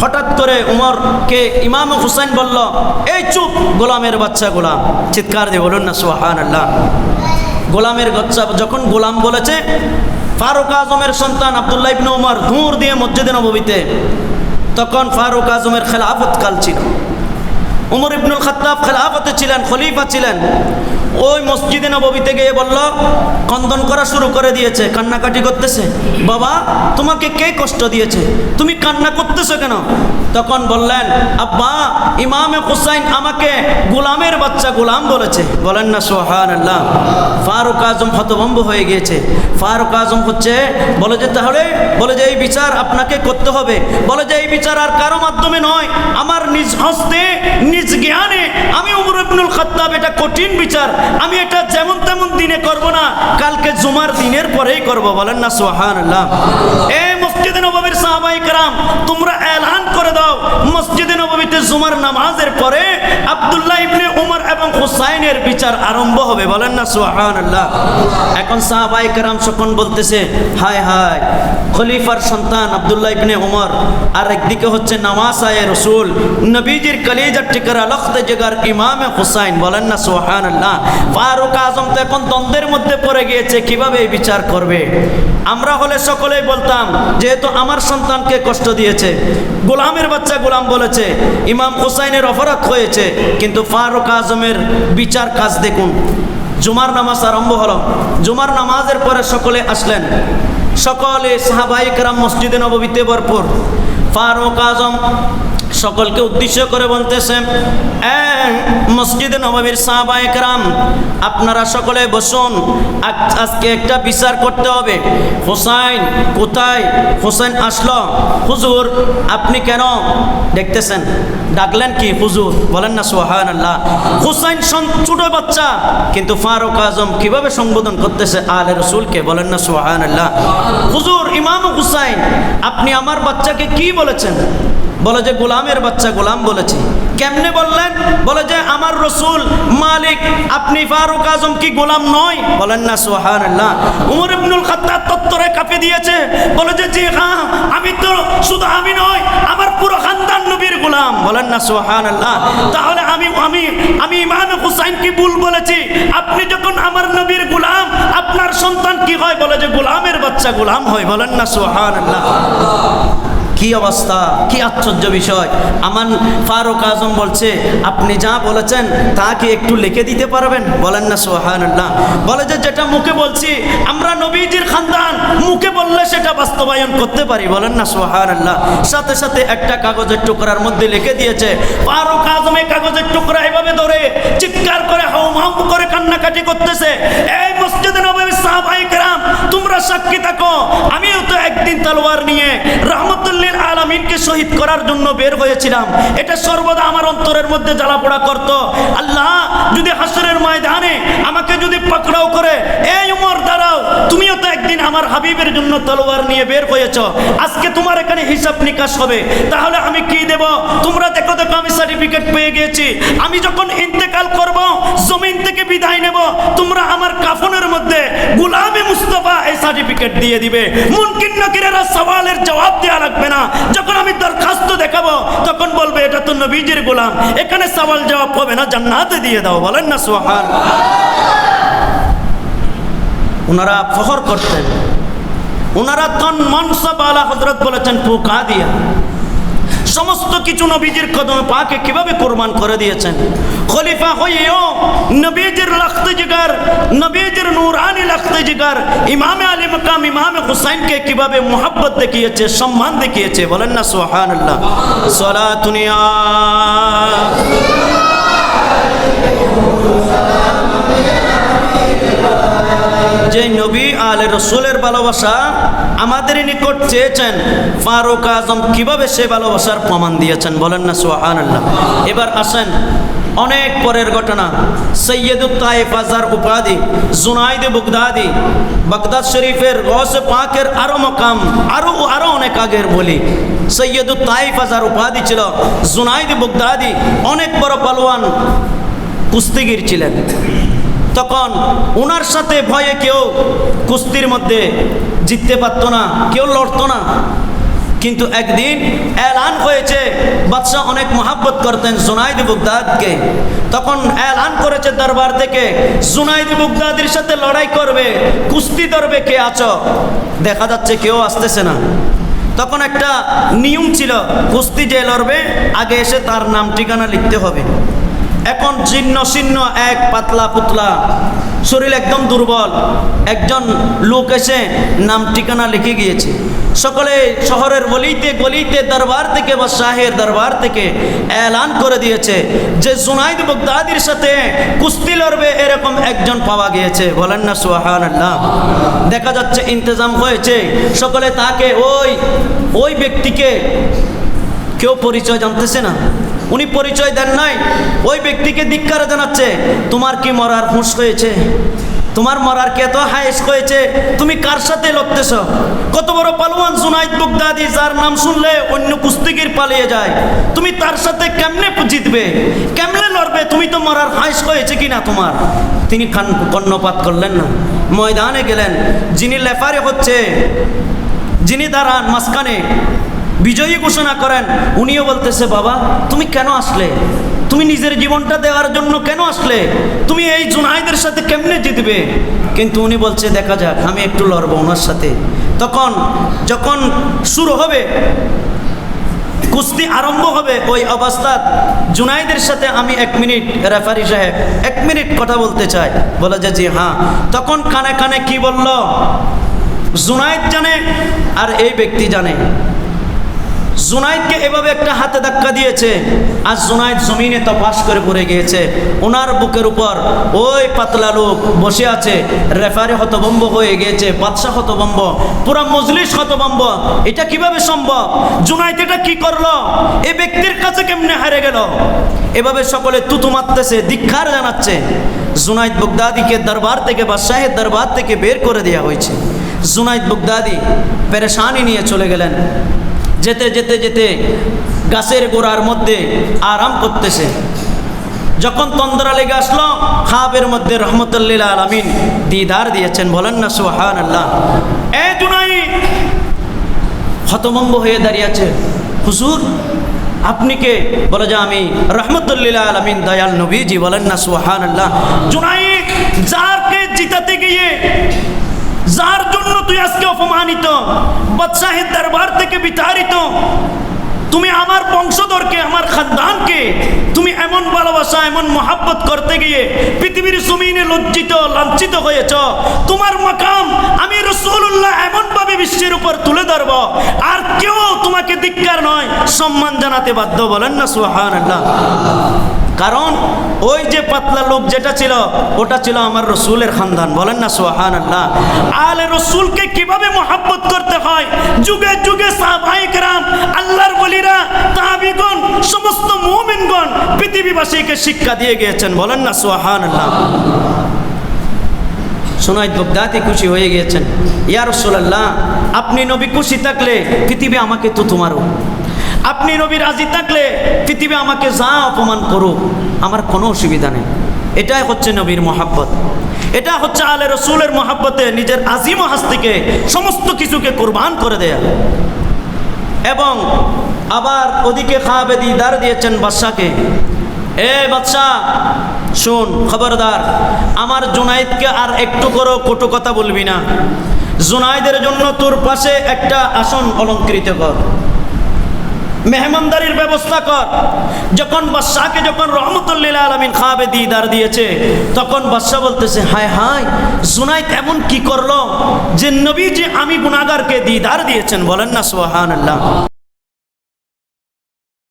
হঠাৎ করে উমরকে ইমাম হুসাইন বলল, এই চুপ, গোলামের বাচ্চা গোলাম। চিৎকার দিয়ে বলুন না সুবহানাল্লাহ। গোলামের বাচ্চা যখন গোলাম বলেছে, ফারুক আজমের সন্তান আব্দুল্লাহ ইবনে উমর দূর দিয়ে মসজিদে নববীতে, তখন ফারুক আজমের খেলাফত কাল ছিল, উমর ইবনুল খাত্তাব খেলাফতে ছিলেন, খলিফা ছিলেন। ওই মসজিদে নববীতে গিয়ে বলল, কন্দন করা শুরু করে দিয়েছে, কান্নাকাটি করতেছে, বাবা তোমাকে কে কষ্ট দিয়েছে, তুমি কান্না করতেছো কেন? তখন বললেন, আব্বা ইমামে হুসাইন আমাকে গোলামের বাচ্চা গোলাম বলেছে। বলেন না সুবহানাল্লাহ। ফারুক আজম হতভম্ব হয়ে গিয়েছে। ফারুক আজম বলে যে তাহলে, বলে যে এই বিচার আপনাকে করতে হবে। বলে যে এই বিচার আর কারো মাধ্যমে নয়, আমার নিজ হস্তে নিজ জ্ঞানে আমি উমর ইবনুল খাত্তাব, এটা কঠিন বিচার, আমি এটা যেমন তেমন দিনে করব না, কালকে জুমার দিনের পরেই করব। বলেন না সুবহানাল্লাহ। এই মসজিদে নববীর সাহাবায়ে কেরাম, তোমরা এলান করে দাও, মসজিদে নববীতে জুমার নামাজের পরে আব্দুল্লাহ ইবনে উমর এবং হুসাইনের বিচার আরম্ভ হবে। বলেন না সুবহানাল্লাহ। এখন সাহাবায়ে কেরাম সকল বলতেছে, হায় হায়, খলিফার সন্তান আব্দুল্লাহ ইবনে উমর, আর একদিকে হচ্ছে নামাসায়ে রাসূল, নবীজির কলিজার টিকারা লখতে জিগার ইমামে হুসাইন। বলেন না সুবহানাল্লাহ। ফারুক আজম তো এখন দ্বন্দ্বের মধ্যে পড়ে গিয়েছে, কিভাবে বিচার করবে। আমরা হলে সকলেই বলতাম, যেহেতু আমার সন্তানকে কষ্ট দিয়েছে, গোলামের বাচ্চা গোলাম বলেছে, ইমাম হুসাইনের অপরাধ হয়েছে, কিন্তু ফারুক আজমের বিচার কাজ দেখুন। জুমার নামাজ আরম্ভ হলো, জুমার নামাজের পরে সকলে আসলেন, সকলে সাহাবায়ে কেরাম মসজিদে নববীতে ভরপুর। ফারুক আজম সকলকে উদ্দেশ্য করে বলতেছেন, মসজিদে নববীর সাহাবায়ে কেরাম, আপনারা সকলে বসুন, আজকে একটা বিচার করতে হবে। হুসাইন কোথায়? হুসাইন আসলো। হুজুর আপনি কেন দেখতেছেন? ডাকলেন কি হুজুর? বলেন না সুবহানাল্লাহ। হুসাইন ছোট বাচ্চা, কিন্তু ফারুক আজম কিভাবে সম্বোধন করতেছে আলে রাসূলকে। বলেন না সুবহানাল্লাহ। হুজুর ইমাম হুসাইন, আপনি আমার বাচ্চাকে কি বলেছেন? বলে যে গোলামের বাচ্চা গোলাম বলেছি। কেমনে বললেন? বলে যে আমার রসুল মালিক, আপনি ফারুক আজম কি গোলাম নয়? বলেন না সুবহানাল্লাহ। উমর ইবনুল খাত্তাব তত্তরে কাঁপে দিয়েছে, বলে যে জি হ্যাঁ, আমি তো শুধু আমি নয়, আমার পুরো খানদান নবীর গোলাম। বলেন না সুবহানাল্লাহ। তাহলে আমি ইমাম হুসাইন কি ভুল বলেছি? আপনি যখন আমার নবীর গোলাম, আপনার সন্তান কি হয়? বলে যে গোলামের বাচ্চা গোলাম হয়। বলেন না সুবহানাল্লাহ। কি অবস্থা, কি আশ্চর্য বিষয়। আমার ফারুক আজম বলছে, আপনি যা বলেছেন তা কি একটু লিখে দিতে পারবেন? বলেন না সুবহানাল্লাহ। বলে যে যেটা মুখে বলছি, আমরা নবীজির খানদান, মুখে বললে সেটা বাস্তবায়ন করতে পারি। বলেন না সুবহানাল্লাহ। সাথে সাথে একটা কাগজের টুকরার মধ্যে লিখে দিয়েছে। ফারুক আজম এই কাগজের টুকরা এভাবে ধরে চিৎকার করে হাউম হাউম করে কান্নাকাটি করতেছে। এই মসজিদে নববীর সাহাবায়ে কেরাম, তোমরা সাক্ষী থাকো, আমিও তো একদিন তলোয়ার নিয়ে রহমতুল্লিল আলামিনকে শহীদ করার জন্য বের হয়েছিলাম। এটা সর্বদা আমার অন্তরের মধ্যে জ্বালাপোড়া করত। আল্লাহ যদি হাসরের ময়দানে আমাকে যদি পাকড়াও করে, এই উমর দাঁড়াও, তুমিও তো একদিন আমার হাবিবের জন্য তলোয়ার নিয়ে বের হয়েছ, আজকে তোমার এখানে হিসাব নিকাশ হবে, তাহলে আমি কি দেব? তোমরা দেখো দেখো, আমি সার্টিফিকেট পেয়ে গেছি, আমি যখন ইন্তেকাল করব, জমিন থেকে বিদায় নেব, তোমরা আমার কাফনের মধ্যে গোলামে মুস্তাফা এই সার্টিফিকেট দিয়ে দিবে। মুনকির নাকিরেরা সওয়ালের জবাব দেওয়া লাগবে না। যখন আমি দরখাস্ত দেখাবো, তখন বলবে এটা তো নবীজির গোলাম, এখানে সওয়াল জবাব হবে না, জান্নাতে দিয়ে দাও। বলেন না সুবহানাল্লাহ। ওনারা ফখর করতেন, ওনারা তন মন সব আলা হযরত বলেছেন ফুকা দিয়া সমস্ত কিছু নবীজির কদমে পাকে কিভাবে কুরবান করে দিয়েছেন। খলিফা হয়েও নবীজির লখতে জিগার, নবীজির নূরানি লখতে জিগার ইমামে আলী মাকাম ইমামে হুসাইনকে কিভাবে মোহাব্বত দেখিয়েছে, সম্মান দেখিয়েছে। বলেন না সুবহানাল্লাহ। সালাতুন ইয়া যে নবী আলে রসুলের ভালোবাসা আমাদের নিকট চেয়েছেন, ফারুক আজম কিভাবে সে ভালোবাসার প্রমাণ দিয়েছেন। বলেন না সুবহানাল্লাহ। এবার আসেন অনেক পরের ঘটনা। সৈয়দুত তায়েফ আজার উপাধি জুনাইদ বাগদাদি, বাগদাদ শরীফের গৌসে পাকের আরো মকাম, আরো অনেক আগের বলি। সৈয়দুত তায়েফ আজার উপাধি ছিল জুনাইদ বাগদাদি, অনেক বড় পালোয়ান কুস্তিগির ছিলেন। তখন ওনার সাথে ভয়ে কেউ কুস্তির মধ্যে জিততে পারতো না, কেউ লড়তো না। কিন্তু একদিন এলান হয়েছে, বাদশাহ অনেক মহাব্বত করতেন জুনাইদ বাগদাদকে, তখন এলান করেছে দরবার থেকে জুনাইদ বাগদাদির সাথে লড়াই করবে, কুস্তি ধরবে, কে আছো? দেখা যাচ্ছে কেউ আসতেছে না। তখন একটা নিয়ম ছিল, কুস্তি যে লড়বে আগে এসে তার নাম ঠিকানা লিখতে হবে। এখন জীর্ণ শীর্ণ এক পাতলা পুতলা শরীর একদম দুর্বল একজন লোক এসে নাম ঠিকানা লিখে গিয়েছে। সকলে শহরের গলিতে গলিতে দরবার থেকে বা শাহের দরবার থেকে এলান করে দিয়েছে যে জুনাইদ বাগদাদির সাথে কুস্তি লড়বে এরকম একজন পাওয়া গিয়েছে। বলেন না সুবহানাল্লাহ। দেখা যাচ্ছে ইন্তজাম হয়েছে, সকলে তাকে ওই ব্যক্তিকে কেউ পরিচয় জানতেছে না, উনি পরিচয় দেন নাই, ওই ব্যক্তিকে ধিক্কার জানাচ্ছে, তোমার কি মরার হুঁশ হয়েছে? তোমার মরার কি এত হায়েস হয়েছে? তুমি কার সাথে লড়তেছ? কত বড় পালোয়ান জুনাইদ বাগদাদি, যার নাম শুনলে অন্য কুস্তিগির পালিয়ে যায়, তুমি তার সাথে কেমনে জিতবে, কেমনে লড়বে? তুমি তো মরার হায়েস হয়েছে কিনা তোমার? তিনি কর্ণপাত করলেন না, ময়দানে গেলেন। যিনি লেফারি হচ্ছে, যিনি দাঁড়ান মাঝখানে বিজয়ী ঘোষণা করেন, উনিও বলতেছে, বাবা তুমি কেন আসলে? তুমি নিজের জীবনটা দেওয়ার জন্য কেন আসলে? তুমি এই জুনাইদের সাথে কেমনে জিতবে? কিন্তু উনি বলছে, দেখা যাক, আমি একটু লড়বো ওনার সাথে। তখন যখন শুরু হবে, কুস্তি আরম্ভ হবে, ওই অবস্থা জুনাইদের সাথে আমি 1 মিনিট, রেফারি সাহেব 1 মিনিট কথা বলতে চাই। বলে যে জি হ্যাঁ। তখন কানে কানে কি বলল জুনাইদ জানে আর এই ব্যক্তি জানে। জুনাইদকে এভাবে একটা হাতে ধাক্কা দিয়েছে, আর জুনাইদ জমিনে তপাস করে পড়ে গিয়েছে। ওনার বুকের উপর ওই পাতলা লোক বসে আছে। রেফারি হতভম্ব হয়ে গিয়েছে, বাদশাহ হতভম্ব, পুরা মজলিস হতভম্ব। এটা কিভাবে সম্ভব? জুনাইদ এটা কি করলো? এই ব্যক্তির কাছে কেমনে হারে গেল? এভাবে সকলে তুতু মারতেছে, ধিক্কার জানাচ্ছে। জুনাইদ বাগদাদিকে দরবার থেকে, বাদশাহের দরবার থেকে বের করে দেওয়া হয়েছে। জুনাইদ বাগদাদি পেরেশানি নিয়ে চলে গেলেন। যেতে যেতে যেতে গাছের গোড়ার মধ্যে আরাম করতেছে। যখন তন্দ্রা লেগে আসলো, খাবের মধ্যে রহমতুল্লিল আলামিন দিদার দিয়েছেন। বলেন না সুবহানাল্লাহ। এ জুনাইদ হতভম্ব হয়ে দাঁড়িয়েছে, হুজুর আপনি কে? বলে যে আমি রহমতুল্লিল আলামিন দয়াল নবীজি। বলেন না সুবহানাল্লাহ। জুনাইদ, যারকে জিতাতে গিয়ে, যার জন্য তুই আজকে অপমানিত, বাদশাহের দরবার থেকে বিতাড়িত, তুমি আমার বংশধরকে, আমার খানদানকে তুমি এমন ভালোবাসা, এমন মহাব্বত করতে গিয়ে পৃথিবীর জমিনে লজ্জিত লাঞ্ছিত হয়েছ। তোমার মাকাম আমি রাসূলুল্লাহ এমনভাবে বিশ্বের উপর তুলে ধরব, আর কেউ তোমাকে ধিক্কার নয়, সম্মান জানাতে বাধ্য। বলেন না সুবহানাল্লাহ। কারণ ওই যে পাতলা লোক যেটা ছিল, ওটা ছিল আমার রসুলের খানদান। বলেন না সুবহানাল্লাহ। আলে রসুলকে কিভাবে মহাব্বত করতে হয়, যুগে যুগে সাহাবায়ে কেরাম, আল্লাহর ওলিরা, তাহাবীগণ, সমস্ত মুমিনগণ পৃথিবীবাসীকে শিক্ষা দিয়ে গিয়েছেন। বলেন না সুবহানাল্লাহ। জুনাইদ বাগদাদি খুশি হয়ে গিয়েছেন। ইয়া রাসূলুল্লাহ, আপনি নবী খুশি থাকলে পৃথিবী আমাকে তো তোমারও, আপনি নবী রাজি থাকলে পৃথিবী আমাকে যা অপমান করুক, আমার কোনো অসুবিধা নেই। এটাই হচ্ছে নবীর মহাব্বত, এটা হচ্ছে আলে রসুলের মহাব্বতে নিজের আজিম হাস্তিকে সমস্ত কিছুকে কুরবান করে দেয়া। এবং আবার ওদিকে খাবে দিদার দিয়েছেন বাদশাকে। এ বাদশাহ শোন, খবরদার, আমার জুনাইদকে আর একটু করো কটু কথা বলবি না। জুনাইদের জন্য তোর পাশে একটা আসন অলঙ্কৃত কর, মেহমানদারির ব্যবস্থা কর। যখন বাদশাকে যখন রহমতুল্লিল আলামিন খাবে দিদার দিয়েছে, তখন বাদশা বলতেছে, হায় হায়, জুনাইদ এমন কি করলো যে নবী যে আমি গুনাহগারকে দিদার দিয়েছেন। বলেন না সুবহানাল্লাহ।